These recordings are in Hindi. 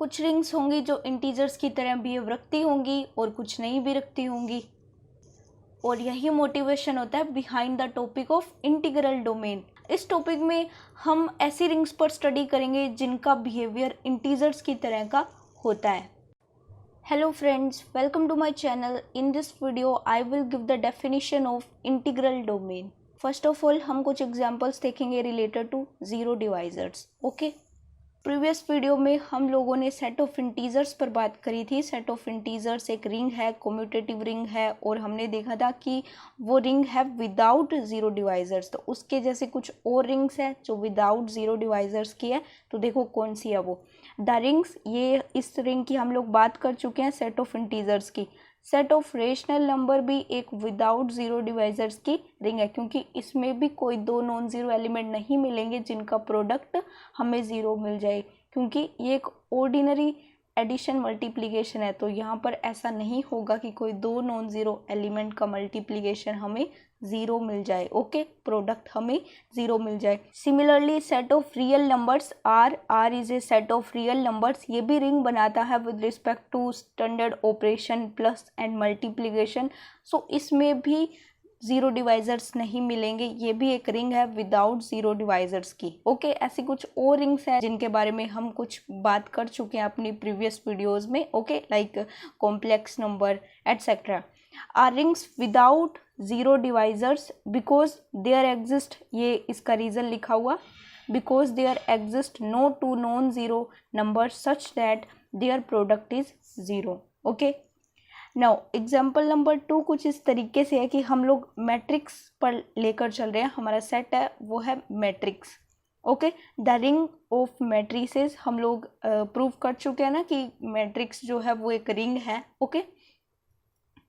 कुछ रिंग्स होंगी जो इंटीजर्स की तरह बिहेव रखती होंगी और कुछ नहीं भी रखती होंगी, और यही मोटिवेशन होता है behind the topic of integral domain. इस टॉपिक में हम ऐसी रिंग्स पर स्टडी करेंगे जिनका बिहेवियर इंटीजर्स की तरह का होता है। Hello friends, welcome to my channel. In this video I will give the definition of integral domain. First of all हम कुछ एग्जांपल्स देखेंगे related to zero divisors. Okay, previous video में हम लोगों ने सेट ऑफ इंटीजर्स पर बात करी थी। सेट ऑफ इंटीजर्स एक रिंग है, कम्यूटेटिव रिंग है, और हमने देखा था कि वो रिंग है विदाउट जीरो डिवाइजर्स। तो उसके जैसे कुछ और रिंग्स है जो विदाउट जीरो डिवाइजर्स की है। तो देखो कौन सी है वो द रिंग्स। ये इस रिंग की हम लोग बात कर चुके हैं, सेट ऑफ इंटीजर्स की। सेट ऑफ रेशनल नंबर भी एक विदाउट जीरो डिवाइजर्स की रिंग है, क्योंकि इसमें भी कोई दो नॉन जीरो एलिमेंट नहीं मिलेंगे जिनका प्रोडक्ट हमें ज़ीरो मिल जाए, क्योंकि ये एक ऑर्डिनरी एडिशन मल्टीप्लिकेशन है। तो यहाँ पर ऐसा नहीं होगा कि कोई दो नॉन ज़ीरो एलिमेंट का मल्टीप्लिकेशन हमें ज़ीरो मिल जाए। ओके, प्रोडक्ट हमें ज़ीरो मिल जाए। Similarly set of real numbers are is a set of real numbers. ये भी रिंग बनाता है with respect to standard operation plus and multiplication. So इसमें भी जीरो डिवाइजर्स नहीं मिलेंगे। ये भी एक रिंग है विदाउट जीरो डिवाइजर्स की। ओके, ऐसी कुछ और रिंग्स हैं जिनके बारे में हम कुछ बात कर चुके हैं अपनी प्रीवियस वीडियोस में। Okay, like complex number etcetera are rings without zero divisors because there exist, ये इसका रीजन लिखा हुआ, because there exist no two non zero number such that their product is zero. Okay, now example number 2 कुछ इस तरीके से है कि हम लोग मैट्रिक्स पर लेकर चल रहे हैं। हमारा सेट है वो है matrix. Okay, the ring of matrices हम लोग प्रूव कर चुके हैं ना कि मैट्रिक्स जो है वो एक रिंग है। Okay,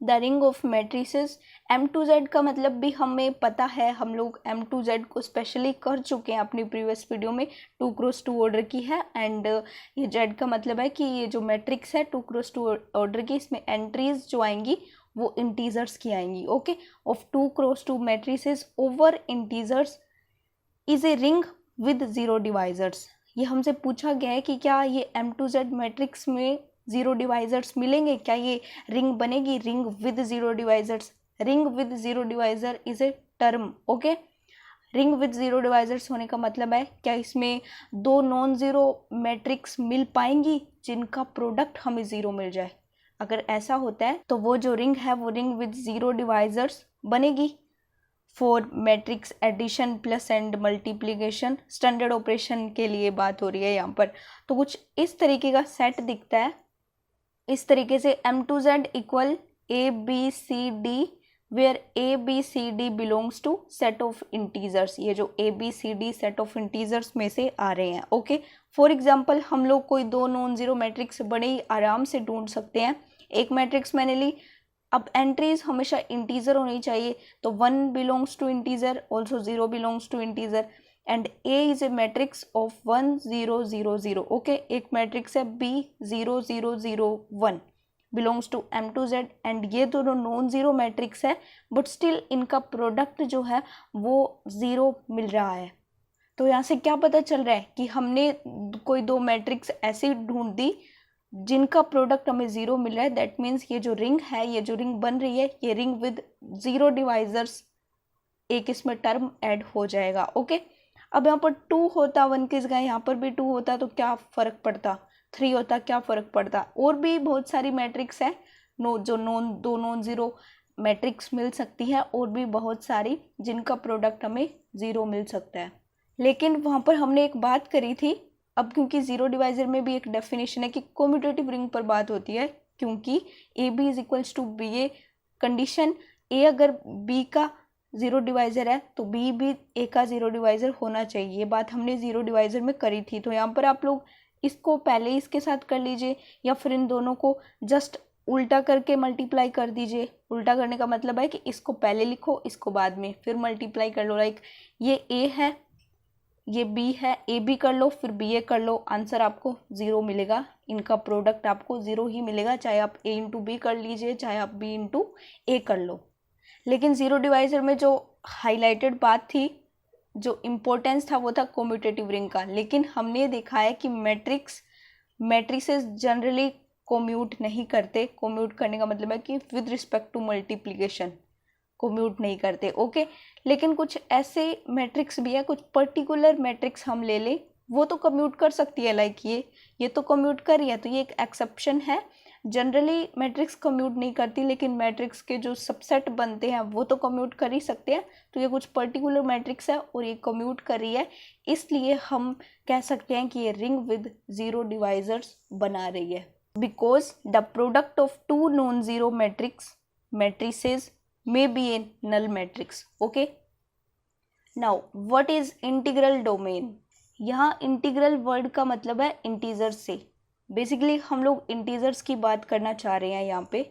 the ring of matrices M2Z का मतलब भी हमें पता है। हम लोग M2Z को स्पेशली कर चुके हैं अपनी प्रीवियस वीडियो में। 2x2 ऑर्डर की है, एंड ये Z का मतलब है कि ये जो मैट्रिक्स है 2x2 ऑर्डर की, इसमें एंट्रीज जो आएंगी वो इंटीजर्स की आएंगी। Okay, of 2x2 matrices over integers is a ring with zero divisors. ये हमसे पूछा गया है कि क्या ये M2Z मैट्रिक्स में जीरो डिवाइजर्स मिलेंगे, क्या ये रिंग बनेगी ring with zero divisors. Ring with zero divisor is a term. Okay, ring with zero divisors होने का मतलब है क्या इसमें दो नॉन जीरो मैट्रिक्स मिल पाएंगी जिनका प्रोडक्ट हमें जीरो मिल जाए। अगर ऐसा होता है तो वो जो रिंग है वो रिंग विद जीरो डिवाइजर्स बनेगी for matrix addition plus and multiplication. Standard operation के लिए बात हो रही है यहाँ पर। तो कुछ इस तरीके का सेट दिखता है। इस तरीके से M2Z equal ABCD where ABCD belongs to set of integers. ये जो ABCD सेट ऑफ इंटीजर्स में से आ रहे हैं। ओके, फॉर एग्जांपल हम लोग कोई दो नॉन जीरो मैट्रिक्स बड़े ही आराम से ढूंढ सकते हैं। एक मैट्रिक्स मैंने ली, अब एंट्रीज हमेशा इंटीजर होनी चाहिए, तो 1 belongs to integer, also 0 belongs to integer, and A is a matrix of 1 0 0 0। Okay, एक मैट्रिक्स है B 0 0 0 1 belongs to M2Z, and ये दोनों नॉन जीरो मैट्रिक्स है, बट स्टिल इनका प्रोडक्ट जो है वो जीरो मिल रहा है। तो यहाँ से क्या पता चल रहा है कि हमने कोई दो मैट्रिक्स ऐसी ढूंढ दी जिनका प्रोडक्ट हमें जीरो मिल रहा है। दैट मीन्स ये जो रिंग है, ये जो रिंग बन रही है, ये रिंग विद जीरो डिवाइजर्स, एक इसमें टर्म ऐड हो जाएगा। ओके, अब यहाँ पर 2 होता 1 की जगह यहाँ पर भी 2 होता तो क्या फ़र्क पड़ता, 3 होता क्या फ़र्क पड़ता। और भी बहुत सारी मैट्रिक्स है जो दो नॉन ज़ीरो मैट्रिक्स मिल सकती है, और भी बहुत सारी जिनका प्रोडक्ट हमें ज़ीरो मिल सकता है। लेकिन वहाँ पर हमने एक बात करी थी, अब क्योंकि ज़ीरो डिवाइजर में भी एक डेफिनेशन है कि कम्यूटेटिव रिंग पर बात होती है, क्योंकि AB is equals to BA condition. A अगर B का जीरो डिवाइजर है तो B भी A का जीरो डिवाइजर होना चाहिए। ये बात हमने जीरो डिवाइजर में करी थी। तो यहाँ पर आप लोग इसको पहले इसके साथ कर लीजिए, या फिर इन दोनों को जस्ट उल्टा करके मल्टीप्लाई कर दीजिए। उल्टा करने का मतलब है कि इसको पहले लिखो, इसको बाद में, फिर मल्टीप्लाई कर लो। लाइक ये A है, ये B है, AB कर लो, फिर BA कर लो, आंसर आपको जीरो मिलेगा। इनका प्रोडक्ट आपको जीरो ही मिलेगा, चाहे आप A इंटू B कर लीजिए, चाहे आप B इंटू A कर लो। लेकिन जीरो डिवाइजर में जो हाईलाइटेड बात थी, जो इम्पोर्टेंस था, वो था कम्यूटेटिव रिंग का। लेकिन हमने देखा है कि मैट्रिक्स मैट्रिसेस जनरली कोम्यूट नहीं करते। कोम्यूट करने का मतलब है कि विद रिस्पेक्ट टू मल्टीप्लिकेशन कोम्यूट नहीं करते, ओके। लेकिन कुछ ऐसे मैट्रिक्स भी है, कुछ पर्टिकुलर मैट्रिक्स हम ले लें, वो तो कम्यूट कर सकती है, लाइक ये तो कम्यूट कर रही है, तो ये एक एक्सेप्शन है। जनरली मैट्रिक्स कम्यूट नहीं करती, लेकिन मैट्रिक्स के जो सबसेट बनते हैं वो तो कम्यूट कर ही सकते हैं। तो ये कुछ पर्टिकुलर मैट्रिक्स है और ये कम्यूट कर रही है, इसलिए हम कह सकते हैं कि ये रिंग विद जीरो डिवाइजर्स बना रही है। Because the product of two non zero matrices may be a null matrix, okay. now what is integral domain? यहाँ इंटीग्रल वर्ड का मतलब है इंटीजर्स से। बेसिकली हम लोग इंटीजर्स की बात करना चाह रहे हैं यहाँ पे।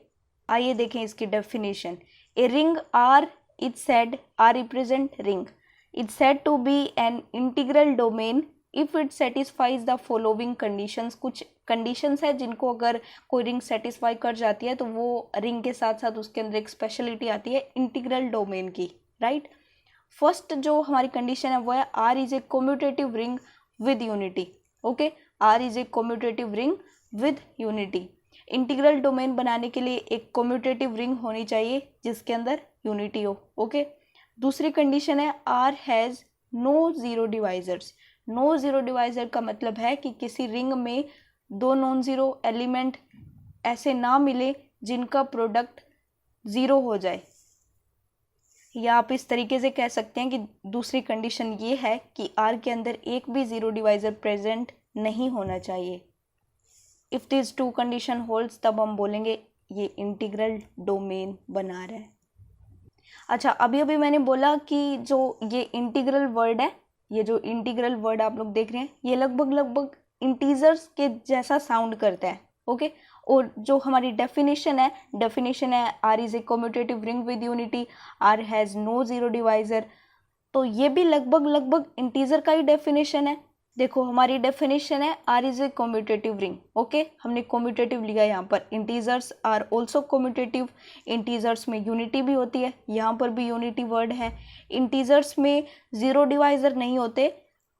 आइए देखें इसकी definition. A ring R is said, R represent ring, is said to be an integral domain if it satisfies the following conditions. कुछ कंडीशंस है जिनको अगर कोई रिंग सेटिस्फाई कर जाती है तो वो रिंग के साथ साथ उसके अंदर एक स्पेशलिटी आती है इंटीग्रल डोमेन की, राइट। फर्स्ट जो हमारी कंडीशन है वो है R is a commutative ring with unity, okay. R is a commutative ring with unity. Integral domain बनाने के लिए एक कम्यूटेटिव रिंग होनी चाहिए जिसके अंदर यूनिटी हो, ओके। दूसरी कंडीशन है R has no zero divisors. No zero divisor का मतलब है कि किसी रिंग में दो नॉन जीरो एलिमेंट ऐसे ना मिले जिनका प्रोडक्ट ज़ीरो हो जाए। या आप इस तरीके से कह सकते हैं कि दूसरी कंडीशन ये है कि आर के अंदर एक भी ज़ीरो डिवाइजर प्रेजेंट नहीं होना चाहिए। If this two condition holds तब हम बोलेंगे ये इंटीग्रल डोमेन बना रहा है। अच्छा, अभी मैंने बोला कि जो ये इंटीग्रल वर्ड है, ये जो इंटीग्रल वर्ड आप लोग देख रहे हैं, ये लगभग इंटीजर्स के जैसा साउंड करता है, ओके। और जो हमारी डेफिनेशन है R is a commutative ring with unity, R has no zero divisor, तो ये भी लगभग इंटीजर का ही डेफिनेशन है। देखो हमारी डेफिनेशन है R is a commutative ring, okay. हमने कम्यूटेटिव लिया यहाँ पर। Integers are also commutative, integers में यूनिटी भी होती है, यहाँ पर भी यूनिटी वर्ड है। इंटीजर्स में ज़ीरो डिवाइजर नहीं होते,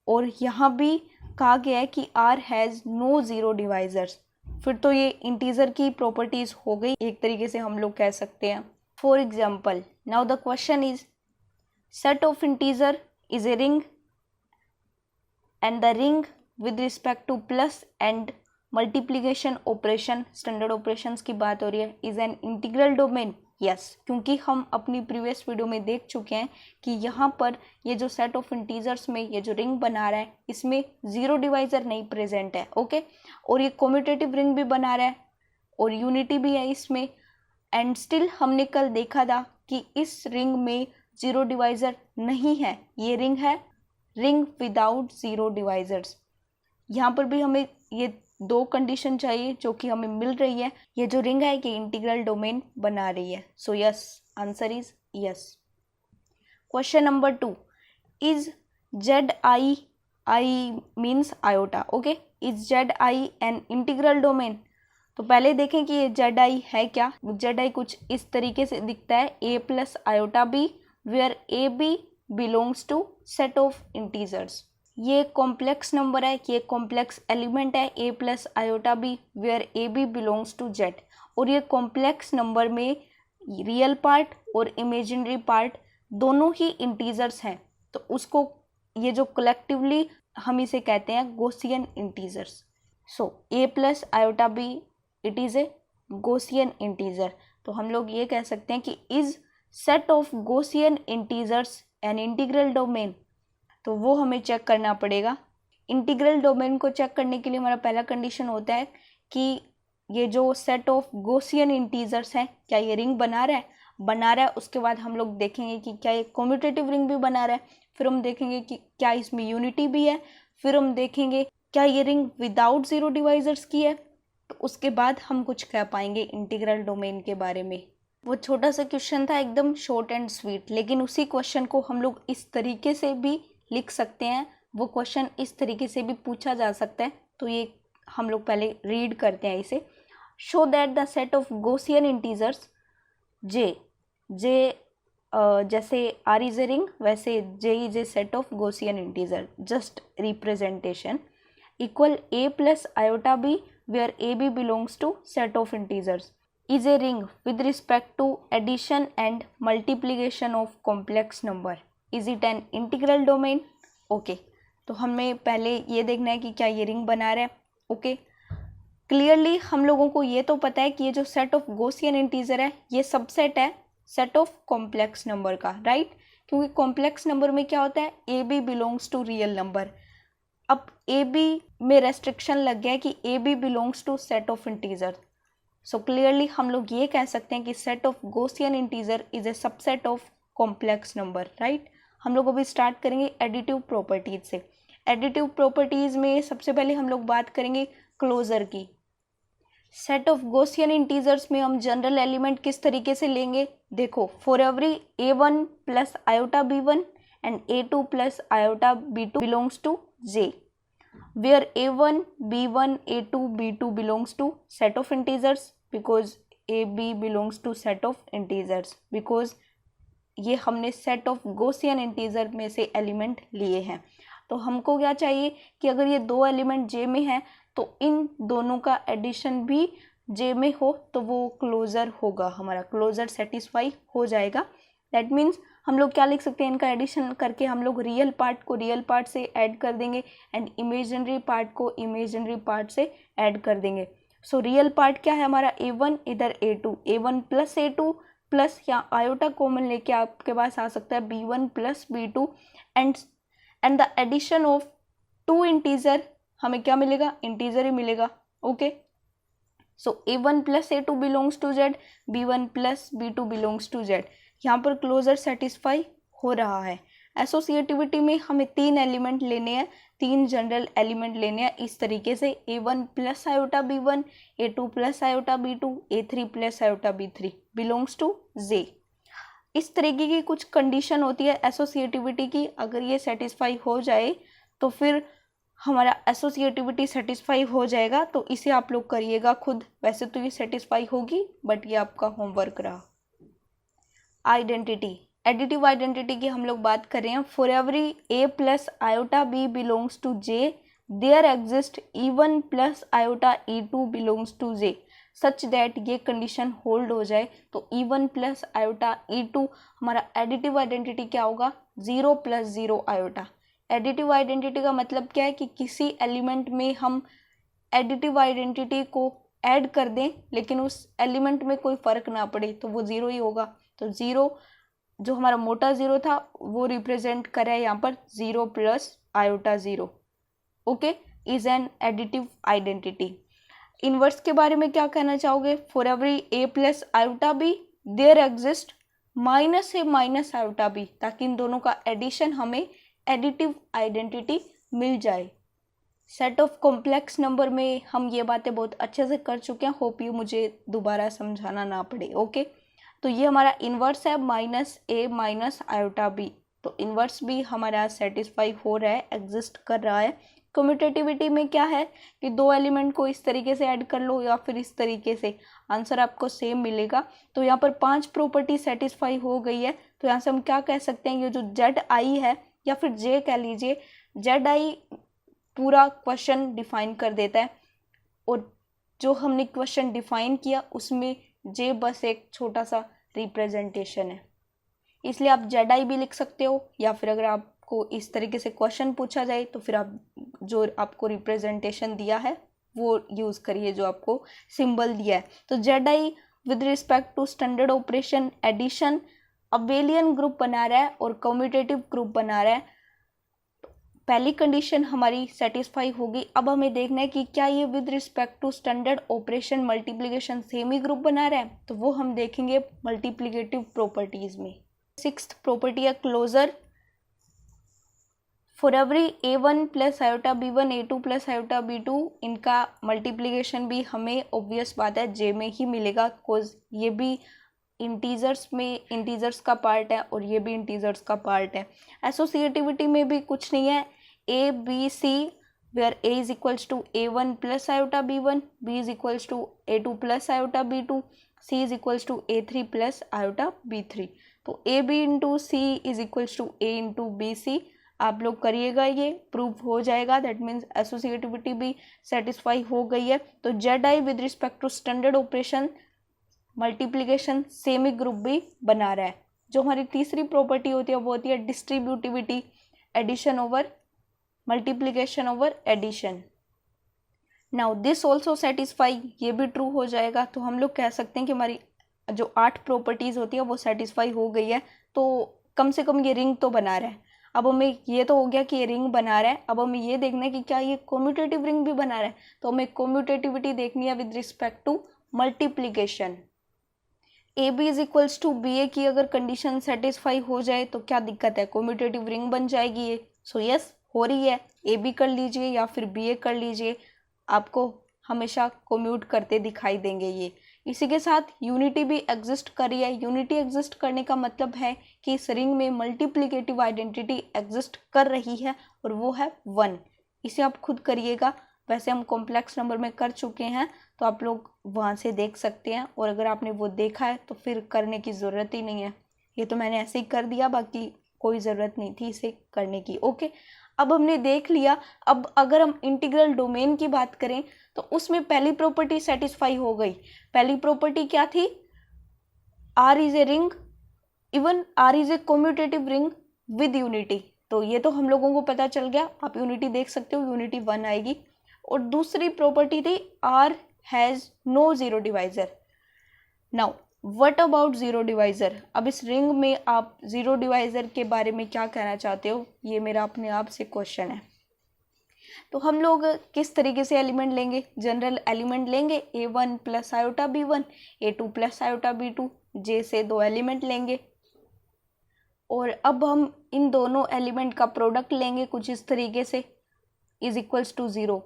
और यहाँ भी कहा गया है कि R has no zero divisors. फिर तो ये इंटीजर की प्रॉपर्टीज हो गई, एक तरीके से हम लोग कह सकते हैं। For example, now the question is set of integer is a ring and the ring with respect to plus and multiplication operation, standard operations की बात हो रही है, is an integral domain, yes। क्योंकि हम अपनी प्रीवियस वीडियो में देख चुके हैं कि यहाँ पर ये जो सेट ऑफ इंटीजर्स में ये जो रिंग बना रहा है इसमें ज़ीरो डिवाइजर नहीं प्रेजेंट है, ओके। और ये कम्यूटेटिव रिंग भी बना रहा है और यूनिटी भी है इसमें, एंड स्टिल हमने कल देखा था कि इस रिंग में ज़ीरो डिवाइजर नहीं है। ये रिंग है रिंग विदाउट ज़ीरो डिवाइजर्स। यहाँ पर भी हमें ये दो कंडीशन चाहिए जो कि हमें मिल रही है। ये जो रिंग है कि इंटीग्रल डोमेन बना रही है, so yes, answer is yes. Question number 2, is Z I means iota, okay. Is Z I N integral domain? तो पहले देखें कि ये जेड आई है क्या। जेड आई कुछ इस तरीके से दिखता है, a plus iota b where a b belongs to set of integers. ये कॉम्प्लेक्स नंबर है, ये कॉम्प्लेक्स एलिमेंट है a plus iota b where a b belongs to Z. और ये कॉम्प्लेक्स नंबर में रियल पार्ट और इमेजिनरी पार्ट दोनों ही इंटीजर्स हैं, तो उसको ये जो कलेक्टिवली हम इसे कहते हैं Gaussian integers. So A plus iota B it is a Gaussian integer. तो हम लोग ये कह सकते हैं कि is set of Gaussian integers N integral domain. तो वो हमें चेक करना पड़ेगा। इंटीग्रल डोमेन को चेक करने के लिए हमारा पहला कंडीशन होता है कि ये जो सेट ऑफ गॉसियन इंटीजर्स है क्या ये रिंग बना रहा है। उसके बाद हम लोग देखेंगे कि क्या ये कम्यूटेटिव रिंग भी बना रहा है, फिर हम देखेंगे कि क्या इसमें यूनिटी भी है, फिर हम देखेंगे क्या ये रिंग विदाउट ज़ीरो डिवाइजर्स की है। तो उसके बाद हम कुछ कह पाएंगे इंटीग्रल डोमेन के बारे में। वो छोटा सा क्वेश्चन था, एकदम शॉर्ट एंड स्वीट, लेकिन उसी क्वेश्चन को हम लोग इस तरीके से भी लिख सकते हैं, वो क्वेश्चन इस तरीके से भी पूछा जा सकता है। तो ये हम लोग पहले रीड करते हैं इसे। Show that the set of Gaussian integers Z जैसे आर इज ए रिंग वैसे Z is a set of Gaussian integer, just representation. equal a plus iota b where a b belongs to set of integers is a ring with respect to addition and multiplication of complex number. Is it an integral domain? Okay तो हमें पहले ये देखना है कि क्या ये रिंग बना रहा है. ओके क्लियरली हम लोगों को ये तो पता है कि ये जो सेट ऑफ गॉसियन इंटीजर है ये सबसेट है सेट ऑफ कॉम्प्लेक्स नंबर का, राइट? क्योंकि कॉम्प्लेक्स नंबर में क्या होता है, a b belongs to real number. अब ए बी में रेस्ट्रिक्शन लग गया है कि a b belongs to set of integer. So clearly हम लोग ये कह सकते हैं कि set of Gaussian integer is a subset of complex number, right? हम लोग अभी स्टार्ट करेंगे एडिटिव प्रॉपर्टीज से. एडिटिव प्रॉपर्टीज में सबसे पहले हम लोग बात करेंगे क्लोजर की. सेट ऑफ गॉसियन इंटीजर्स में हम जनरल एलिमेंट किस तरीके से लेंगे, देखो, for every a1 plus iota b1 and a2 plus iota b2 belongs to j, where a1 b1 a2 b2 belongs to set of integers because ab belongs to set of integers, because ये हमने सेट ऑफ गॉसियन इंटीजर में से एलिमेंट लिए हैं. तो हमको क्या चाहिए कि अगर ये दो एलिमेंट जे में हैं तो इन दोनों का एडिशन भी जे में हो तो वो क्लोजर होगा, हमारा क्लोजर सेटिस्फाई हो जाएगा. दैट मीन्स हम लोग क्या लिख सकते हैं, इनका एडिशन करके हम लोग रियल पार्ट को रियल पार्ट से ऐड कर देंगे एंड इमेजिनरी पार्ट को इमेजिनरी पार्ट से ऐड कर देंगे. सो रियल पार्ट क्या है हमारा, a1 इधर a2, a1 plus a2 plus या आयोटा कॉमन लेके आपके पास आ सकता है b1 plus b2 and the addition of two integer हमें क्या मिलेगा, इंटीजर ही मिलेगा. Okay so a1 plus a2 belongs to z, b1 plus b2 belongs to z. यहाँ पर क्लोजर सेटिस्फाई हो रहा है. एसोसिएटिविटी में हमें तीन एलिमेंट लेने हैं, तीन जनरल एलिमेंट लेने हैं इस तरीके से, a1 plus iota b1, a2 plus iota b2, a3 plus iota b3 belongs to j. इस तरीके की कुछ कंडीशन होती है एसोसिएटिविटी की. अगर ये सेटिस्फाई हो जाए तो फिर हमारा एसोसिएटिविटी सेटिस्फाई हो जाएगा. तो इसे आप लोग करिएगा खुद, वैसे तो ये सेटिस्फाई होगी बट ये आपका होमवर्क रहा. आइडेंटिटी, एडिटिव आइडेंटिटी की हम लोग बात कर रहे हैं. For every a plus iota b belongs to j there exist e1 plus iota e2 belongs to j such that ये कंडीशन होल्ड हो जाए तो e1 प्लस आयोटा e2 हमारा एडिटिव आइडेंटिटी क्या होगा, 0 प्लस 0 आयोटा. एडिटिव आइडेंटिटी का मतलब क्या है कि किसी एलिमेंट में हम एडिटिव आइडेंटिटी को ऐड कर दें लेकिन उस एलिमेंट में कोई फर्क ना पड़े तो वो 0 ही होगा. तो 0 जो हमारा मोटा 0 था वो रिप्रेजेंट कर रहा है यहाँ पर 0 plus iota 0. Okay, is an additive identity. Inverse के बारे में क्या कहना चाहोगे, for every a plus iota b there exist minus a minus iota b, ताकि इन दोनों का एडिशन हमें एडिटिव आइडेंटिटी मिल जाए. सेट ऑफ कॉम्प्लेक्स नंबर में हम ये बातें बहुत अच्छे से कर चुके हैं, होप यू मुझे दोबारा समझाना ना पड़े. ओके तो ये हमारा इन्वर्स है minus a minus iota b. तो इन्वर्स भी हमारा सेटिस्फाई हो रहा है, एग्जिस्ट कर रहा है. कम्यूटेटिविटी में क्या है कि दो एलिमेंट को इस तरीके से ऐड कर लो या फिर इस तरीके से, आंसर आपको सेम मिलेगा. तो यहाँ पर 5 प्रॉपर्टी सेटिस्फाई हो गई है. तो यहाँ से हम क्या कह सकते हैं, ये जो जेड आई है या फिर जे कह लीजिए, जेड आई पूरा क्वेश्चन डिफाइन कर देता है और जो हमने क्वेश्चन डिफाइन किया उसमें जे बस एक छोटा सा रिप्रेजेंटेशन है. इसलिए आप जेड आई भी लिख सकते हो या फिर अगर आपको इस तरीके से क्वेश्चन पूछा जाए तो फिर आप जो आपको रिप्रेजेंटेशन दिया है वो यूज़ करिए, जो आपको सिंबल दिया है. तो Z I with respect to standard operation addition abelian group बना रहा है और कम्यूटेटिव ग्रुप बना रहा है. पहली कंडीशन हमारी सेटिस्फाई होगी. अब हमें देखना है कि क्या ये with respect to standard operation multiplication same ही ग्रुप बना रहा है, तो वो हम देखेंगे मल्टीप्लिकेटिव प्रॉपर्टीज में. 6th प्रॉपर्टी है closure. For every a1 plus iota b1 a2 plus iota b2, इनका मल्टीप्लिकेशन भी हमें ऑब्वियस बात है जे में ही मिलेगा, बिकॉज ये भी इंटीजर्स में इंटीजर्स का पार्ट है और ये भी इंटीजर्स का पार्ट है. एसोसिएटिविटी में भी कुछ नहीं है, a b c where a is equals to a1 plus iota b1, b is equals to a2 plus iota b2, c is equals to a3 plus iota b3. तो a b into c is equals to a into b c. आप लोग करिएगा, ये प्रूफ हो जाएगा, दैट मीन्स एसोसिएटिविटी भी सेटिस्फाई हो गई है। तो Z I with respect to standard operation multiplication semi group भी बना रहा है। जो हमारी तीसरी प्रॉपर्टी होती है वो होती है distributivity, addition over multiplication over addition. Now this also satisfy, ये भी ट्रू हो जाएगा। तो हम लोग कह सकते हैं कि हमारी जो 8 प्रॉपर्टीज होती है वो सेटिस्फाई हो गई है। तो कम से कम ये रिंग तो बना रहा है। अब हमें ये तो हो गया कि ये रिंग बना रहा है, अब हमें ये देखना है कि क्या ये कम्यूटेटिव रिंग भी बना रहा है। तो हमें कम्यूटेटिविटी देखनी है with respect to multiplication. A b is equals to b a की अगर कंडीशन सेटिस्फाई हो जाए तो क्या दिक्कत है, कम्यूटेटिव रिंग बन जाएगी ये। सो यस हो रही है, ए बी कर लीजिए या फिर बी ए कर लीजिए, आपको हमेशा कम्यूट करते दिखाई देंगे ये। इसी के साथ यूनिटी भी एग्जिस्ट कर रही है। यूनिटी एग्जिस्ट करने का मतलब है कि इस रिंग में मल्टीप्लिकेटिव आइडेंटिटी एग्जिस्ट कर रही है और वो है 1। इसे आप खुद करिएगा, वैसे हम कॉम्प्लेक्स नंबर में कर चुके हैं तो आप लोग वहाँ से देख सकते हैं, और अगर आपने वो देखा है तो फिर करने की ज़रूरत ही नहीं है। ये तो मैंने ऐसे ही कर दिया, बाकी कोई ज़रूरत नहीं थी इसे करने की। ओके, अब हमने देख लिया। अब अगर हम इंटीग्रल डोमेन की बात करें तो उसमें पहली प्रॉपर्टी सेटिस्फाई हो गई। पहली प्रॉपर्टी क्या थी, R is a ring, even R is a commutative ring with unity. तो ये तो हम लोगों को पता चल गया, आप यूनिटी देख सकते हो, यूनिटी 1 आएगी। और दूसरी प्रॉपर्टी थी R has no zero divisor. Now what about zero divisor. अब इस रिंग में आप जीरो डिवाइजर के बारे में क्या कहना चाहते हो, ये मेरा अपने आप से क्वेश्चन है। तो हम लोग किस तरीके से एलिमेंट लेंगे, जनरल एलिमेंट लेंगे, a1 plus iota b1, a2 plus iota b2, j से 2 एलिमेंट लेंगे। और अब हम इन दोनों एलिमेंट का प्रोडक्ट लेंगे कुछ इस तरीके से, is equals to 0।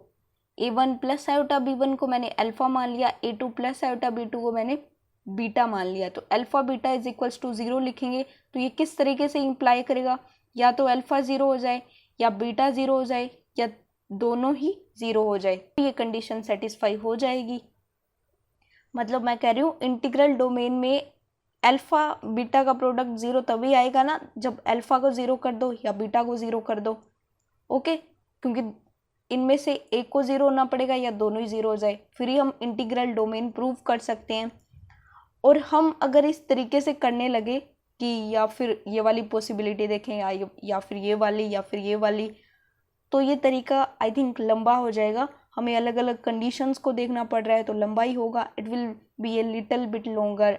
a1 plus iota b1 को मैंने अल्फा मान लिया, a2 प्लस आयोटा b2 को मैंने बीटा मान लिया। तो alpha beta is equals to 0 लिखेंगे। तो ये किस तरीके से इंप्लाई करेगा, या तो अल्फा 0 हो जाए या बीटा 0 हो जाए या दोनों ही 0 हो जाए, तो ये कंडीशन सेटिस्फाई हो जाएगी। मतलब मैं कह रही हूँ इंटीग्रल डोमेन में अल्फा बीटा का प्रोडक्ट 0 तभी आएगा ना जब अल्फा को 0 कर दो या बीटा को 0 कर दो। ओके, क्योंकि इनमें से एक को 0 होना पड़ेगा या दोनों ही 0 हो जाए, फिर ही हम इंटीग्रल डोमेन प्रूव कर सकते हैं। और हम अगर इस तरीके से करने लगे कि या फिर ये वाली पॉसिबिलिटी देखें या फिर ये वाली या फिर ये वाली, तो ये तरीका आई थिंक लंबा हो जाएगा। हमें अलग अलग कंडीशंस को देखना पड़ रहा है तो लंबा ही होगा। It will be a little bit longer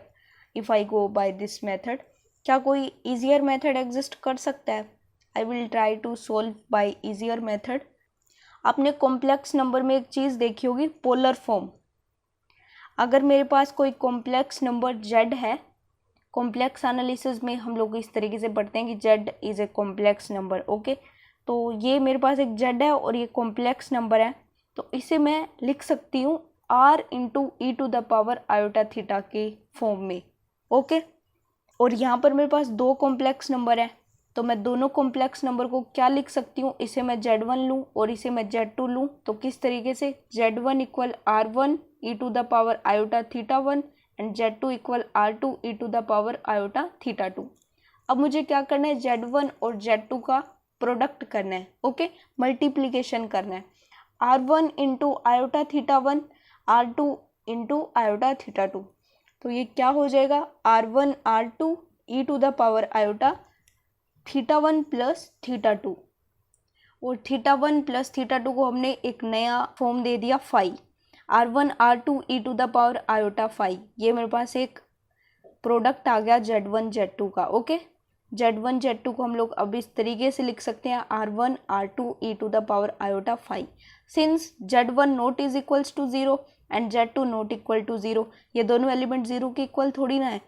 if I go by this method. क्या कोई ईजियर मेथड एग्जिस्ट कर सकता है? I will try to solve by easier method. आपने कॉम्प्लेक्स नंबर में एक चीज़ देखी होगी, पोलर फॉर्म। अगर मेरे पास कोई कॉम्प्लेक्स नंबर z है, कॉम्प्लेक्स एनालिसिस में हम लोग इस तरीके से पढ़ते हैं कि z is a complex number. Okay, तो ये मेरे पास एक z है और ये कॉम्प्लेक्स नंबर है, तो इसे मैं लिख सकती हूँ r into e to the power iota theta के फॉर्म में। ओके, और यहाँ पर मेरे पास 2 कॉम्प्लेक्स नंबर है, तो मैं दोनों कॉम्प्लेक्स नंबर को क्या लिख सकती हूँ, इसे मैं z1 लूँ और इसे मैं z2 लूँ। तो किस तरीके से, z1 equal r1 e to the power iota theta 1 and z2 equal r2 e to the power iota theta 2। अब मुझे क्या करना है, z1 और z2 का प्रोडक्ट करना है। ओके, मल्टीप्लीकेशन करना है। r1 into iota theta 1, r2 into iota theta 2। तो ये क्या हो जाएगा, r1 r2 e to the power iota theta 1 plus theta 2। और थीटा 1 प्लस थीटा 2 को हमने एक नया फॉर्म दे दिया phi, r1 r2 e to the power iota phi. ये मेरे पास एक प्रोडक्ट आ गया z1 z2 का। ओके, z1 z2 को हम लोग अब इस तरीके से लिख सकते हैं r1 r2 e to the power iota phi. Since z1 not is equals to 0 and z2 not equal to 0, ये दोनों एलिमेंट 0 के इक्वल थोड़ी ना है,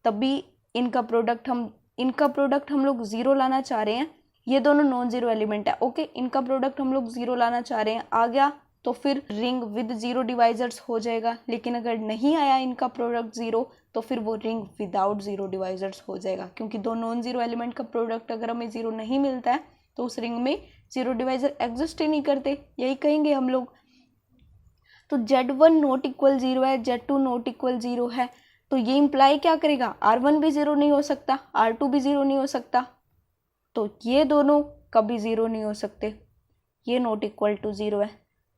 तभी इनका प्रोडक्ट हम लोग 0 लाना चाह रहे हैं। ये दोनों नॉन जीरो एलिमेंट है। ओके, इनका प्रोडक्ट हम लोग 0 लाना चाह रहे हैं, आ गया तो फिर रिंग विद 0 डिवाइजर्स हो जाएगा। लेकिन अगर नहीं आया इनका प्रोडक्ट 0 तो फिर वो रिंग विदाउट 0 डिवाइजर्स हो जाएगा, क्योंकि दो नॉन जीरो एलिमेंट का प्रोडक्ट अगर हमें 0 नहीं मिलता है तो उस रिंग में 0 डिवाइजर एग्जिस्ट ही नहीं करते, यही कहेंगे हम लोग। तो z1 नॉट इक्वल 0 है, z2 नॉट इक्वल 0 है, तो ये इम्प्लाई क्या करेगा, r1 भी 0 नहीं हो सकता, r2 भी 0 नहीं हो सकता। तो ये दोनों कभी ज़ीरो नहीं हो सकते, ये नॉट इक्वल टू ज़ीरो है।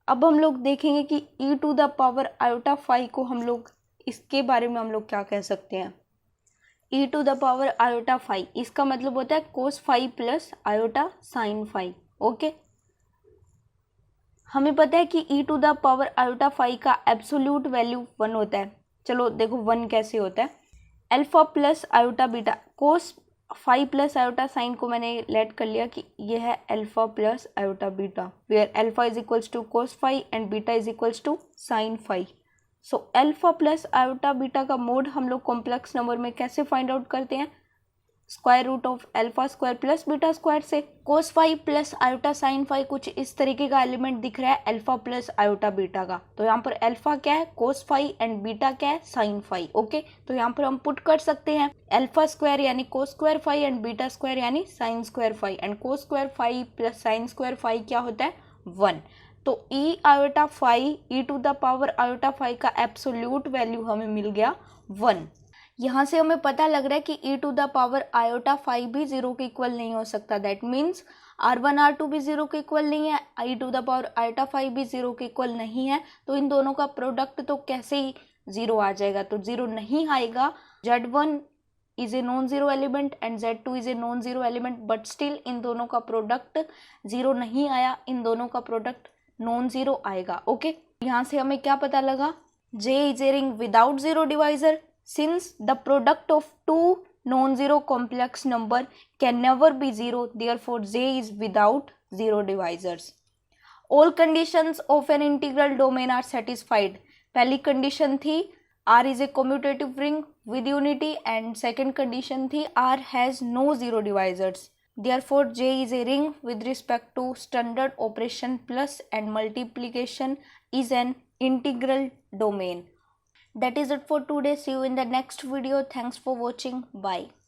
अब हम लोग देखेंगे कि e to the power iota phi को हम लोग इसके बारे में हम लोग क्या कह सकते हैं। e to the power iota phi, इसका मतलब होता है cos phi plus iota sine phi. Okay, हमें पता है कि e to the power iota phi का एब्सोल्यूट वैल्यू 1 होता है। चलो देखो 1 कैसे होता है। Alpha plus iota beta, cos phi plus iota sine को मैंने लेट कर लिया कि ये है alpha plus iota beta, where alpha is equals to cos phi and beta is equals to sine phi. So alpha plus iota beta का मोड हम लोग कॉम्प्लेक्स नंबर में कैसे फाइंड आउट करते हैं, square root of alpha square plus beta square से। Cos phi plus iota sine phi कुछ इस तरीके का एलिमेंट दिख रहा है अल्फा प्लस आयोटा बीटा का, तो यहाँ पर अल्फा क्या है कोस फाई एंड बीटा क्या है साइन फाई। ओके, तो यहाँ पर हम पुट कर सकते हैं अल्फा स्क्वायर यानी cos square phi and beta square यानी sine square phi, and cos square phi plus sine square phi क्या होता है 1। तो e iota phi e to the power iota phi का एब्सोल्यूट वैल्यू हमें मिल गया 1। यहाँ से हमें पता लग रहा है कि e to the power iota phi भी जीरो के इक्वल नहीं हो सकता। दैट मीन्स R1 R2 भी जीरो के इक्वल नहीं है, e to the power iota phi भी जीरो के इक्वल नहीं है, तो इन दोनों का प्रोडक्ट तो कैसे ही जीरो आ जाएगा, तो जीरो नहीं आएगा। Z1 is a non zero element and Z2 is a non zero element, but still in दोनों का प्रोडक्ट जीरो नहीं आया, इन दोनों का प्रोडक्ट नॉन जीरो आएगा। ओके, यहाँ से हमें क्या पता लगा, J is a ring without zero divisor since the product of two non-zero complex number can never be zero, therefore J is without zero divisors. All conditions of an integral domain are satisfied. पहली condition थी R is a commutative ring with unity, and second condition थी R has no zero divisors. Therefore J is a ring with respect to standard operation plus and multiplication is an integral domain. That is it for today. See you in the next video. Thanks for watching. Bye.